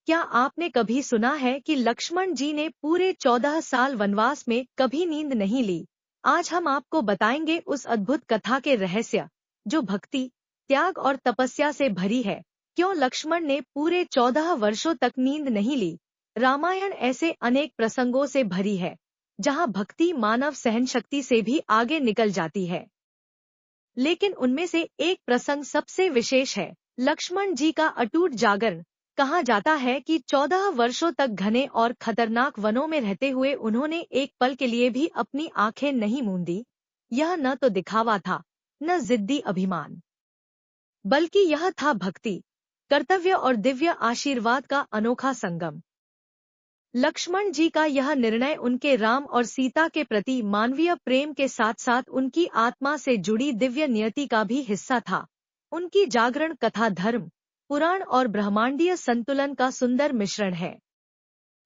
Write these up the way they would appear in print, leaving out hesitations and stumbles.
क्या आपने कभी सुना है कि लक्ष्मण जी ने पूरे 14 साल वनवास में कभी नींद नहीं ली? आज हम आपको बताएंगे उस अद्भुत कथा के रहस्य, जो भक्ति, त्याग और तपस्या से भरी है। क्यों लक्ष्मण ने पूरे 14 वर्षों तक नींद नहीं ली? रामायण ऐसे अनेक प्रसंगों से भरी है, जहाँ भक्ति मानव सहनशक्ति से भी आगे निकल जाती है। लेकिन उनमें से एक प्रसंग सबसे विशेष है, लक्ष्मण जी का अटूट जागरण। कहा जाता है कि 14 वर्षों तक घने और खतरनाक वनों में रहते हुए उन्होंने एक पल के लिए भी अपनी आंखें नहीं मूंदी। यह न तो दिखावा था, न जिद्दी अभिमान, बल्कि यह था भक्ति, कर्तव्य और दिव्य आशीर्वाद का अनोखा संगम। लक्ष्मण जी का यह निर्णय उनके राम और सीता के प्रति मानवीय प्रेम के साथ साथ उनकी आत्मा से जुड़ी दिव्य नियति का भी हिस्सा था। उनकी जागरण कथा धर्म, पुराण और ब्रह्मांडीय संतुलन का सुंदर मिश्रण है।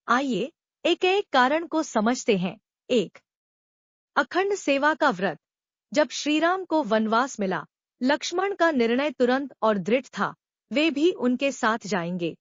आइए एक एक कारण को समझते हैं। एक, अखंड सेवा का व्रत। जब श्रीराम को वनवास मिला, लक्ष्मण का निर्णय तुरंत और दृढ़ था, वे भी उनके साथ जाएंगे।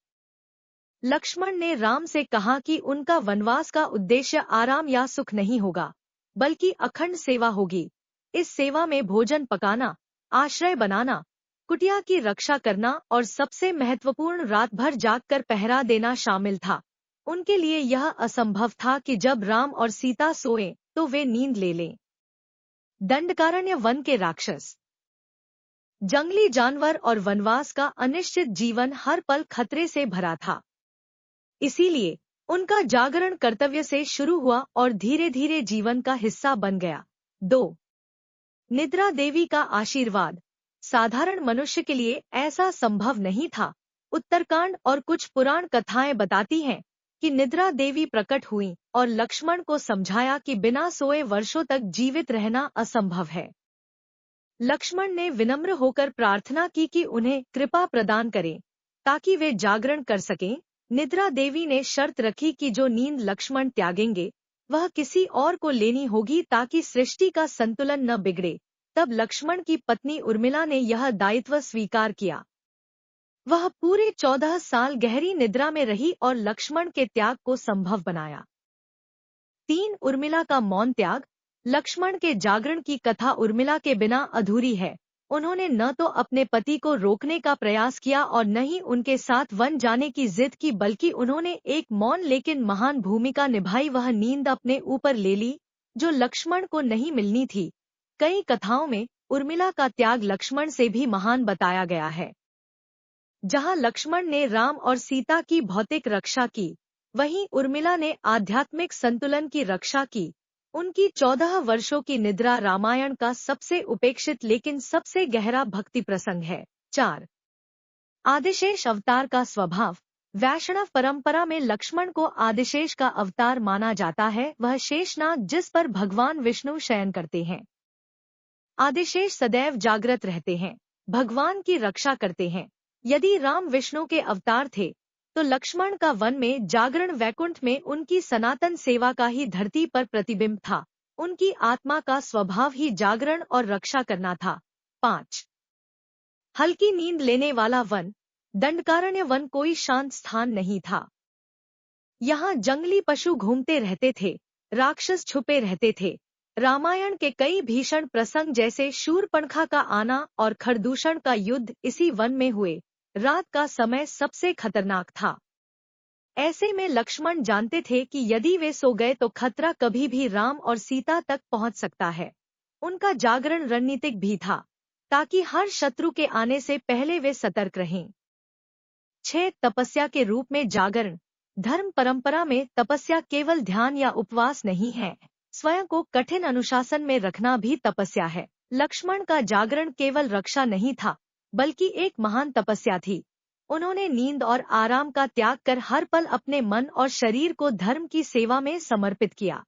लक्ष्मण ने राम से कहा कि उनका वनवास का उद्देश्य आराम या सुख नहीं होगा, बल्कि अखंड सेवा होगी। इस सेवा में भोजन पकाना, आश्रय बनाना, कुटिया की रक्षा करना और सबसे महत्वपूर्ण रात भर जागकर पहरा देना शामिल था। उनके लिए यह असंभव था कि जब राम और सीता सोए तो वे नींद ले लें। दंडकारण्य वन के राक्षस। जंगली जानवर और वनवास का अनिश्चित जीवन हर पल खतरे से भरा था। इसीलिए उनका जागरण कर्तव्य से शुरू हुआ और धीरे धीरे जीवन का हिस्सा बन गया। 2, निद्रा देवी का आशीर्वाद। साधारण मनुष्य के लिए ऐसा संभव नहीं था। उत्तरकांड और कुछ पुराण कथाएं बताती हैं कि निद्रा देवी प्रकट हुई और लक्ष्मण को समझाया कि बिना सोए वर्षों तक जीवित रहना असंभव है। लक्ष्मण ने विनम्र होकर प्रार्थना की कि उन्हें कृपा प्रदान करें ताकि वे जागरण कर सकें। निद्रा देवी ने शर्त रखी कि जो नींद लक्ष्मण त्यागेंगे वह किसी और को लेनी होगी ताकि सृष्टि का संतुलन न बिगड़े। तब लक्ष्मण की पत्नी उर्मिला ने यह दायित्व स्वीकार किया। वह पूरे 14 साल गहरी निद्रा में रही और लक्ष्मण के त्याग को संभव बनाया। 3, उर्मिला का मौन त्याग। लक्ष्मण के जागरण की कथा उर्मिला के बिना अधूरी है। उन्होंने न तो अपने पति को रोकने का प्रयास किया और न ही उनके साथ वन जाने की जिद की, बल्कि उन्होंने एक मौन लेकिन महान भूमिका निभाई। वह नींद अपने ऊपर ले ली जो लक्ष्मण को नहीं मिलनी थी। कई कथाओं में उर्मिला का त्याग लक्ष्मण से भी महान बताया गया है। जहां लक्ष्मण ने राम और सीता की भौतिक रक्षा की, वहीं उर्मिला ने आध्यात्मिक संतुलन की रक्षा की। उनकी 14 वर्षों की निद्रा रामायण का सबसे उपेक्षित लेकिन सबसे गहरा भक्ति प्रसंग है। 4, आदिशेष अवतार का स्वभाव। वैष्णव परंपरा में लक्ष्मण को आदिशेष का अवतार माना जाता है। वह शेषनाग जिस पर भगवान विष्णु शयन करते हैं। आदिशेष सदैव जागृत रहते हैं, भगवान की रक्षा करते हैं। यदि राम विष्णु के अवतार थे तो लक्ष्मण का वन में जागरण वैकुंठ में उनकी सनातन सेवा का ही धरती पर प्रतिबिंब था। उनकी आत्मा का स्वभाव ही जागरण और रक्षा करना था। 5, हल्की नींद लेने वाला वन। दंडकारण्य वन कोई शांत स्थान नहीं था। यहाँ जंगली पशु घूमते रहते थे, राक्षस छुपे रहते थे। रामायण के कई भीषण प्रसंग जैसे शूरपणखा का आना और खरदूषण का युद्ध इसी वन में हुए। रात का समय सबसे खतरनाक था। ऐसे में लक्ष्मण जानते थे कि यदि वे सो गए तो खतरा कभी भी राम और सीता तक पहुंच सकता है। उनका जागरण रणनीतिक भी था, ताकि हर शत्रु के आने से पहले वे सतर्क रहें। 6, तपस्या के रूप में जागरण। धर्म परंपरा में तपस्या केवल ध्यान या उपवास नहीं है, स्वयं को कठिन अनुशासन में रखना भी तपस्या है। लक्ष्मण का जागरण केवल रक्षा नहीं था, बल्कि एक महान तपस्या थी। उन्होंने नींद और आराम का त्याग कर हर पल अपने मन और शरीर को धर्म की सेवा में समर्पित किया।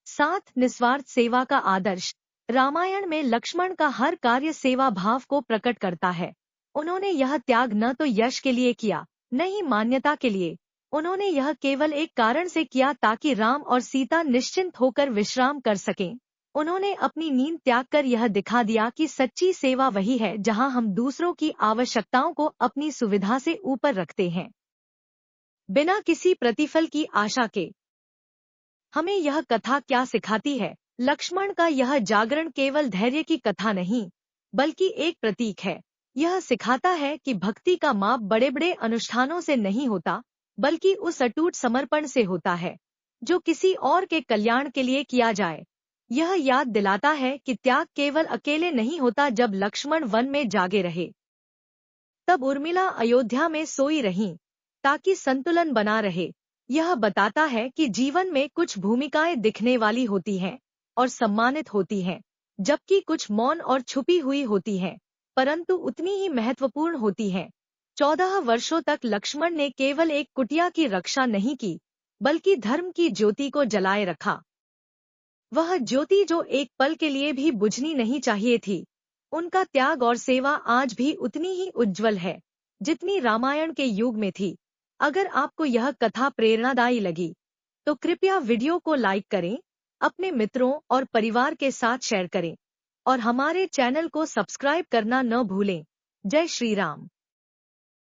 7, निस्वार्थ सेवा का आदर्श। रामायण में लक्ष्मण का हर कार्य सेवा भाव को प्रकट करता है। उन्होंने यह त्याग न तो यश के लिए किया, न ही मान्यता के लिए। उन्होंने यह केवल एक कारण से किया ताकि राम और सीता निश्चिंत होकर विश्राम कर सकें। उन्होंने अपनी नींद त्याग कर यह दिखा दिया कि सच्ची सेवा वही है जहां हम दूसरों की आवश्यकताओं को अपनी सुविधा से ऊपर रखते हैं। बिना किसी प्रतिफल की आशा के। हमें यह कथा क्या सिखाती है? लक्ष्मण का यह जागरण केवल धैर्य की कथा नहीं, बल्कि एक प्रतीक है। यह सिखाता है कि भक्ति का माप बड़े बड़े अनुष्ठानों से नहीं होता, बल्कि उस अटूट समर्पण से होता है जो किसी और के कल्याण के लिए किया जाए। यह याद दिलाता है कि त्याग केवल अकेले नहीं होता। जब लक्ष्मण वन में जागे रहे, तब उर्मिला अयोध्या में सोई रहीं, ताकि संतुलन बना रहे। यह बताता है कि जीवन में कुछ भूमिकाएं दिखने वाली होती हैं और सम्मानित होती हैं, जबकि कुछ मौन और छुपी हुई होती हैं, परंतु उतनी ही महत्वपूर्ण होती हैं। 14 वर्षों तक लक्ष्मण ने केवल एक कुटिया की रक्षा नहीं की, बल्कि धर्म की ज्योति को जलाए रखा। वह ज्योति जो एक पल के लिए भी बुझनी नहीं चाहिए थी। उनका त्याग और सेवा आज भी उतनी ही उज्जवल है, जितनी रामायण के युग में थी। अगर आपको यह कथा प्रेरणादायी लगी, तो कृपया वीडियो को लाइक करें, अपने मित्रों और परिवार के साथ शेयर करें, और हमारे चैनल को सब्सक्राइब करना न भूलें। जय श्री राम।